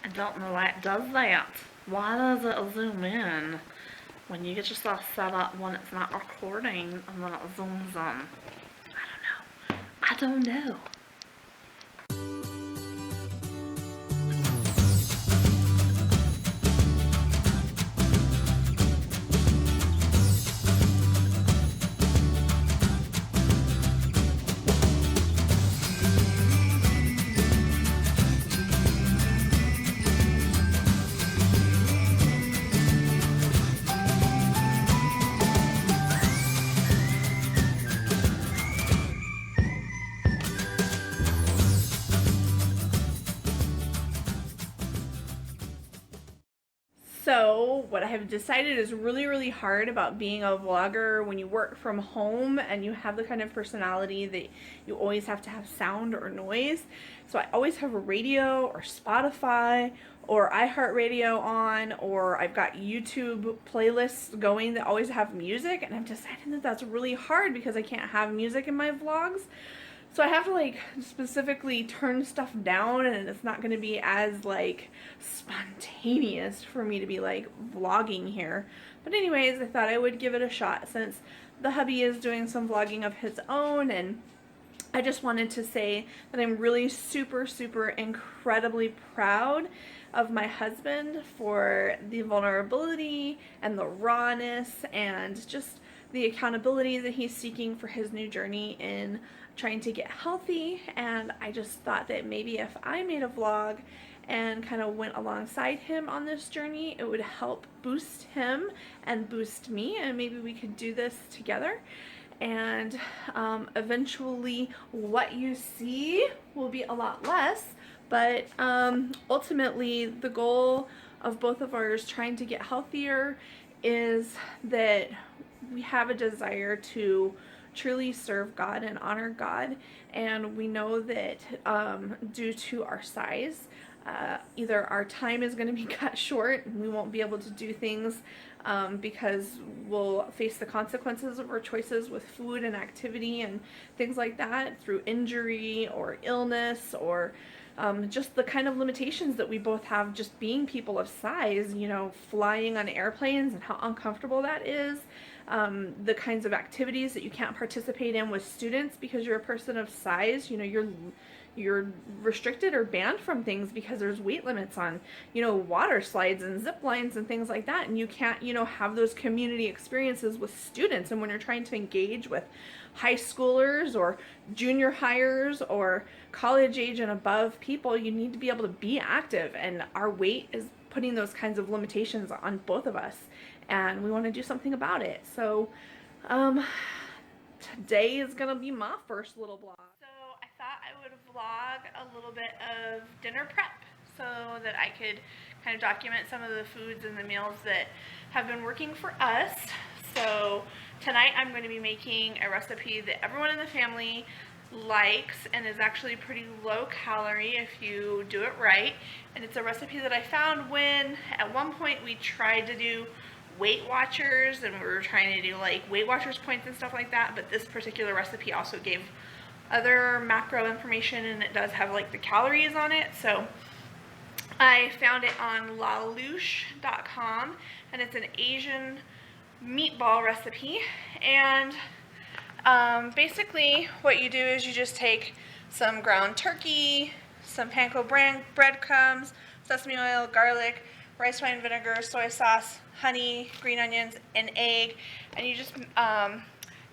I don't know why it does that. Why does it zoom in when you get yourself set up when it's not recording and then it zooms in? I don't know. So what I have decided is really hard about being a vlogger when you work from home and you have the kind of personality that you always have to have sound or noise. So I always have a radio or Spotify or iHeartRadio on, or I've got YouTube playlists going that always have music, and I've decided that that's really hard because I can't have music in my vlogs. So I have to like specifically turn stuff down, and it's not going to be as like spontaneous for me to be like vlogging here. But anyways, I thought I would give it a shot since the hubby is doing some vlogging of his own, and I just wanted to say that I'm really super incredibly proud of my husband for the vulnerability and the rawness and just the accountability that he's seeking for his new journey in trying to get healthy. And I just thought that maybe if I made a vlog and kind of went alongside him on this journey, it would help boost him and boost me, and maybe we could do this together. And eventually what you see will be a lot less, but ultimately the goal of both of ours trying to get healthier is that we have a desire to truly serve God and honor God, and we know that due to our size, either our time is going to be cut short and we won't be able to do things because we'll face the consequences of our choices with food and activity and things like that through injury or illness, or just the kind of limitations that we both have just being people of size, you know, flying on airplanes and how uncomfortable that is, the kinds of activities that you can't participate in with students because you're a person of size. You know, you're restricted or banned from things because there's weight limits on, you know, water slides and zip lines and things like that, and you can't, you know, have those community experiences with students. And when you're trying to engage with high schoolers or junior hires or college age and above people, you need to be able to be active, and our weight is putting those kinds of limitations on both of us, and we want to do something about it. So today is gonna be my first little vlog. So I thought I would vlog a little bit of dinner prep so that I could kind of document some of the foods and the meals that have been working for us. So tonight I'm going to be making a recipe that everyone in the family likes and is actually pretty low calorie if you do it right. And it's a recipe that I found when at one point we tried to do Weight Watchers, and we were trying to do like Weight Watchers points and stuff like that, but this particular recipe also gave other macro information, and it does have like the calories on it. So I found it on lalouche.com, and it's an Asian meatball recipe. And basically what you do is you just take some ground turkey, some panko breadcrumbs, sesame oil, garlic, rice wine vinegar, soy sauce, honey, green onions, and egg, and you just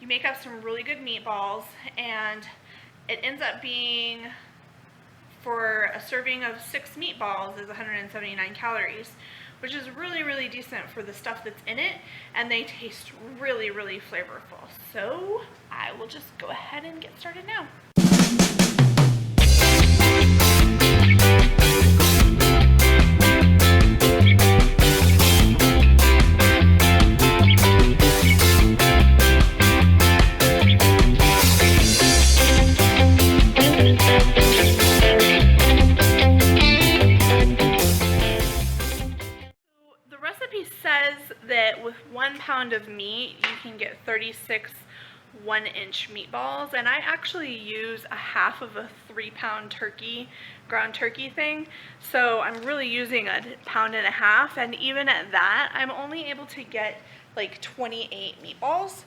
you make up some really good meatballs, and it ends up being, for a serving of 6 meatballs, is 179 calories, which is really decent for the stuff that's in it, and they taste really flavorful. So I will just go ahead and get started now. Says that with 1 pound of meat you can get 36 1-inch meatballs, and I actually use a half of a 3-pound turkey, ground turkey thing, so I'm really using a 1.5 pounds, and even at that I'm only able to get like 28 meatballs.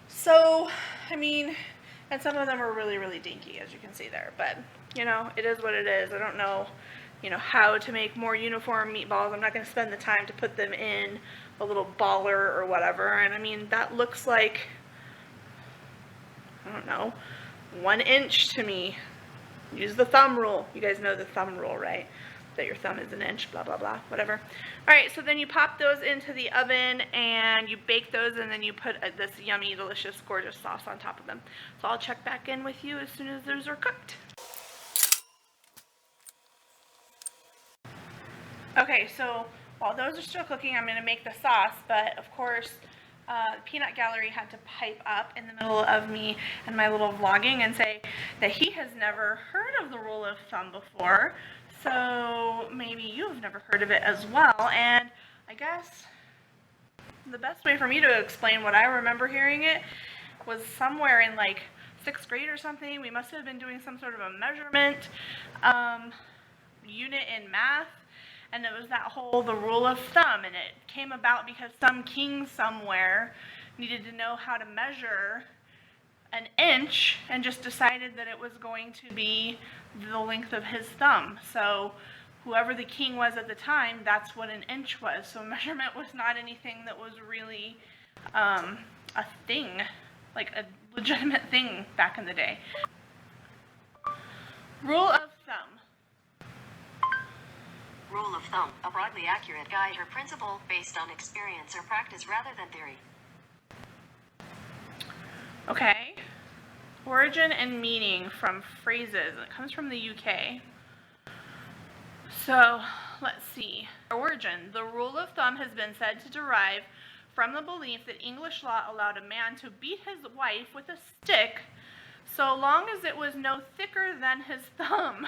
So I mean, and some of them are really, really dinky, as you can see there, but you know, it is what it is. I don't know, you know, how to make more uniform meatballs. I'm not going to spend the time to put them in a little baller or whatever. And I mean, that looks like, I don't know, 1 inch to me. Use the thumb rule. You guys know the thumb rule, right? That your thumb is 1 inch, blah, blah, blah, whatever. All right, so then you pop those into the oven and you bake those, and then you put this yummy, delicious, gorgeous sauce on top of them. So I'll check back in with you as soon as those are cooked. Okay, so while those are still cooking, I'm going to make the sauce, but of course, the peanut gallery had to pipe up in the middle of me and my little vlogging and say that he has never heard of the rule of thumb before, so maybe you've never heard of it as well. And I guess the best way for me to explain what I remember hearing it was somewhere in like 6th grade or something. We must have been doing some sort of a measurement unit in math. And it was that whole, the rule of thumb, and it came about because some king somewhere needed to know how to measure 1 inch and just decided that it was going to be the length of his thumb. So whoever the king was at the time, that's what 1 inch was. So measurement was not anything that was really a thing, like a legitimate thing back in the day. Rule of thumb. Rule of thumb, a broadly accurate guide or principle based on experience or practice rather than theory. Okay. Origin and meaning from phrases. It comes from the UK. So, let's see. Origin. The rule of thumb has been said to derive from the belief that English law allowed a man to beat his wife with a stick so long as it was no thicker than his thumb.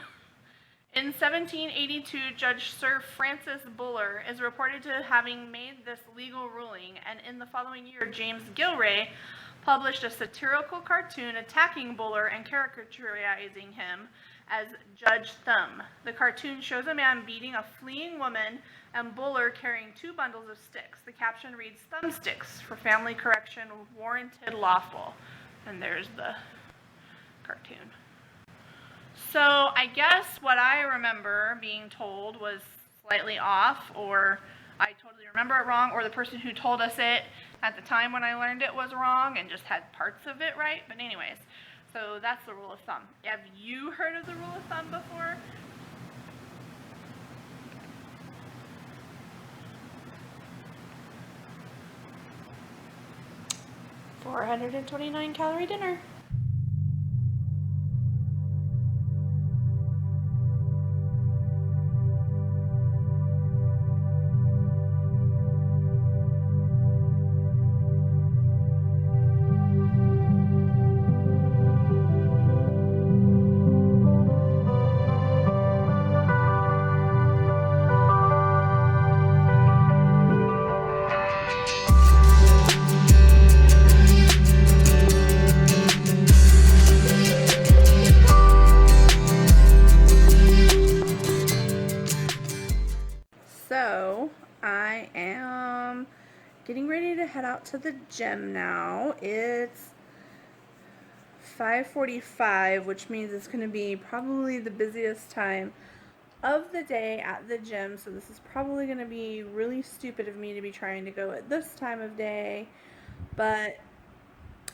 In 1782, Judge Sir Francis Buller is reported to having made this legal ruling, and in the following year, James Gilray published a satirical cartoon attacking Buller and caricaturizing him as Judge Thumb. The cartoon shows a man beating a fleeing woman and Buller carrying 2 bundles of sticks. The caption reads, "Thumbsticks for family correction, warranted lawful." And there's the cartoon. So I guess what I remember being told was slightly off, or I totally remember it wrong, or the person who told us it at the time when I learned it was wrong and just had parts of it right. But anyways, so that's the rule of thumb. Have you heard of the rule of thumb before? $429 dinner. So I am getting ready to head out to the gym now. It's 5:45, which means it's going to be probably the busiest time of the day at the gym. So this is probably going to be really stupid of me to be trying to go at this time of day, but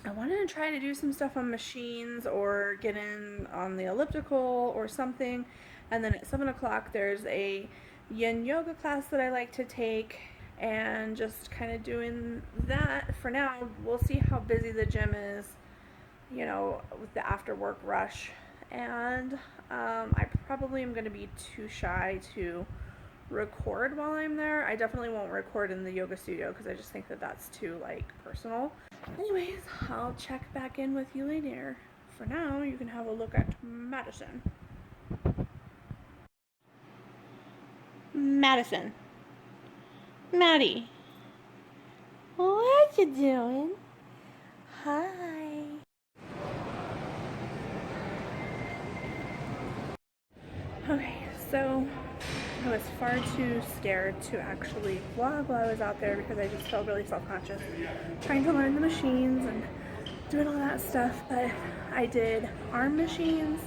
I wanted to try to do some stuff on machines or get in on the elliptical or something. And then at 7 o'clock there's a yin yoga class that I like to take, and just kind of doing that for now. We'll see how busy the gym is, you know, with the after work rush. And I probably am going to be too shy to record while I'm there. I definitely won't record in the yoga studio because I just think that that's too like personal. Anyways, I'll check back in with you later. For now, you can have a look at Madison. Madison. Maddie. What you doing? Hi. Okay, so I was far too scared to actually vlog while I was out there because I just felt really self-conscious trying to learn the machines and doing all that stuff. But I did arm machines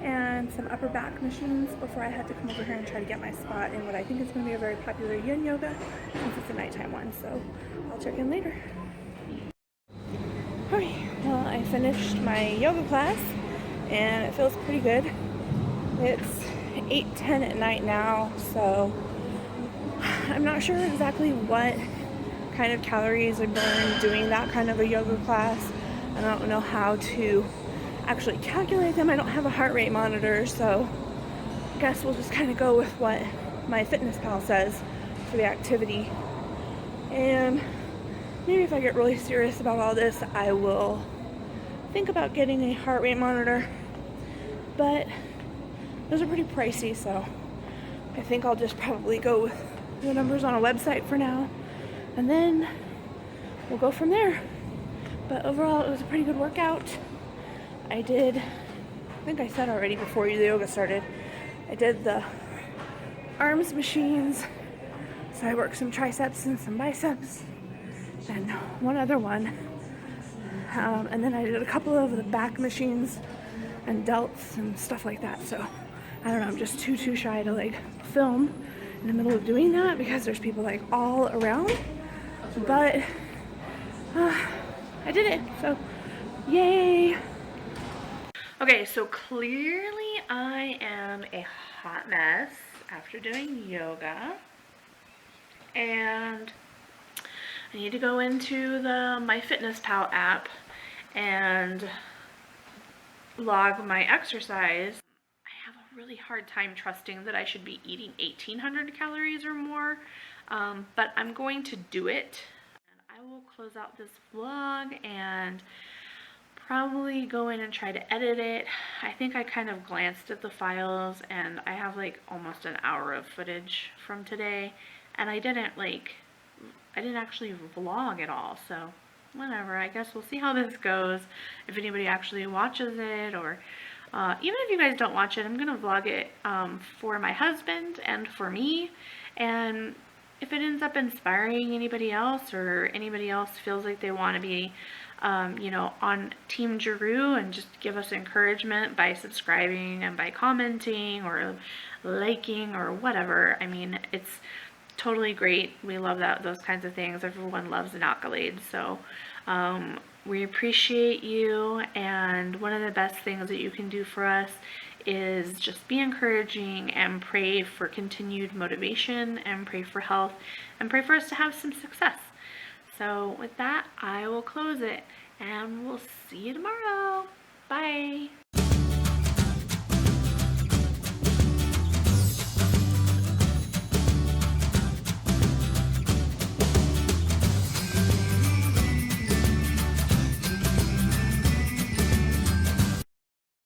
and some upper back machines before I had to come over here and try to get my spot in what I think is going to be a very popular yin yoga since it's a nighttime one. So I'll check in later. Okay, well, I finished my yoga class and it feels pretty good. It's 8:10 at night now, so I'm not sure exactly what kind of calories I burned doing that kind of a yoga class. I don't know how to actually calculate them. I don't have a heart rate monitor, so I guess we'll just kind of go with what my FitnessPal says for the activity. And maybe if I get really serious about all this, I will think about getting a heart rate monitor, but those are pretty pricey, so I think I'll just probably go with the numbers on a website for now, and then we'll go from there. But overall, it was a pretty good workout. I think I said already before the yoga started, I did the arms machines, so I worked some triceps and some biceps, and one other one. And then I did a couple of the back machines and delts and stuff like that, so I don't know, I'm just too shy to like film in the middle of doing that because there's people like all around, but I did it, so yay. Okay, so clearly I am a hot mess after doing yoga, and I need to go into the MyFitnessPal app and log my exercise. I have a really hard time trusting that I should be eating 1,800 calories or more, but I'm going to do it. And I will close out this vlog and probably go in and try to edit it. I think I kind of glanced at the files and I have like almost an hour of footage from today, and I didn't actually vlog at all, so whatever. I guess we'll see how this goes, if anybody actually watches it, or even if you guys don't watch it, I'm gonna vlog it for my husband and for me, and if it ends up inspiring anybody else, or anybody else feels like they want to be you know, on Team Geroux and just give us encouragement by subscribing and by commenting or liking or whatever, I mean, it's totally great. We love those kinds of things. Everyone loves an accolade, so we appreciate you, and one of the best things that you can do for us is just be encouraging and pray for continued motivation and pray for health and pray for us to have some success. So with that, I will close it and we'll see you tomorrow. Bye.